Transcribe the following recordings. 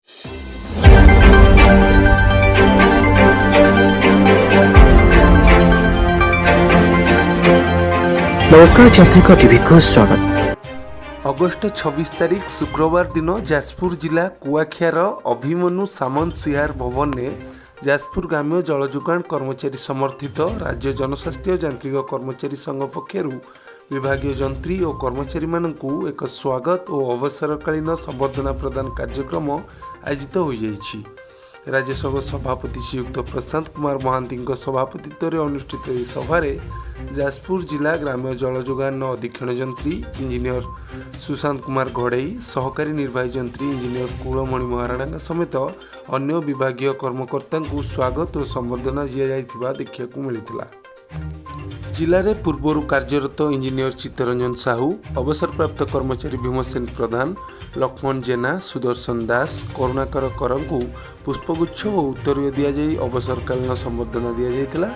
नमस्कार चंद्रिका टीवी को स्वागत। अगस्ट 26 तारीख शुक्रवार दिन जाजपुर जिला कुआखियार अभिमन्यु सामंत सिहार भवन में जाजपुर ग्राम्य जल जोगाण कर्मचारी समर्थित राज्य जनस्वास्थ्य यांत्रिक कर्मचारी संघ पक्षर विभागीय जंत्री और कर्मचारी मानू एक स्वागत और अवसरकालीन संबर्धना प्रदान कार्यक्रम आयोजित हो जाइछि। राज्यसभा सभापति श्रीयुक्त प्रशांत कुमार महांती सभापतित्व में अनुष्ठित यह सभारे जाजपुर जिला ग्राम्य जल जोगाण अधीक्षण जंत्री इंजीनियर सुशांत कुमार घड़ई, सहकारी निर्वाही जंत्री इंजीनियर कुलमणि महाराणा समेत अन्य विभागीय कर्मकर्ता को स्वागत और संबर्धना दिया देखा मिलता। जिले में पूर्वर कार्यरत इंजीनियर चित्तरंजन साहू, अवसरप्राप्त कर्मचारी भीमसेन प्रधान, लक्ष्मण जेना, सुदर्शन दास, करुणाकर कर को पुष्पगुच्छ और उत्तर दिजाई अवसरकालीन संबर्धना दिया।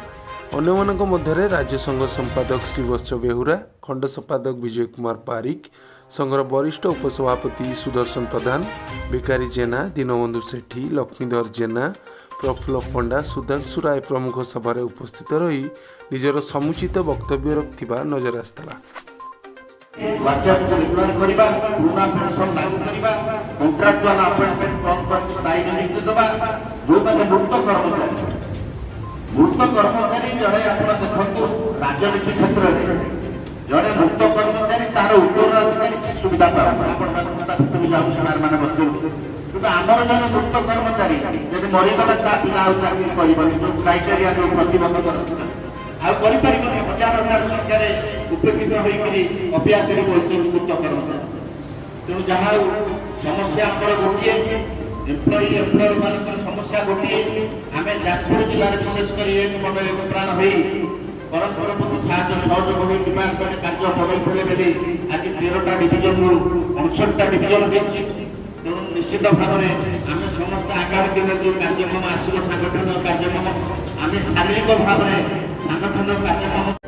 अन्य मध्य राज्य संघ संपादक श्रीवत्स बेहुरा, खंड संपादक विजय कुमार पारिक, संघर वरिष्ठ उपसभापति सुदर्शन प्रधान, भिकारी जेना, दीनबंधु सेठी, लक्ष्मीधर जेना, प्रफुल्ल पंडा, सुधांशु राय प्रमुख सभार उपस्थित रही निजर समुचित वक्तव्य रखा नजर आसला। मुक्त कर्मचारी जड़े आप देखो राजनीति क्षेत्र में जड़े मुक्त कर्मचारी तार उत्तराधिकारी सुविधा आमर जन मुक्त कर्मचारी जब मरीगला पिला चाकरी कर जो क्राइटेरिया जो प्रतिबंधक आपर हजार हजार संख्यार उपेक्षित होकर अपेक्षा कर मुक्त कर्मचारी। तेणु जहाँ समस्या आमर गोटे एम्प्लयर मान समस्या गोटे आम जाजपुर जिले में विशेषकर एक मन एक प्राण हो परस्पर प्रति सहयोग हो डिपार्टमेंट कार्य बढ़ाई बेले आज 13टा डिविजन रु 59टा डिविजन होती। तेणु निश्चित भाव में आम समस्त आगामी दिन जो कार्यक्रम आसो सांगठन कार्यक्रम आम शारीरिक भाव में सांगठन कार्यक्रम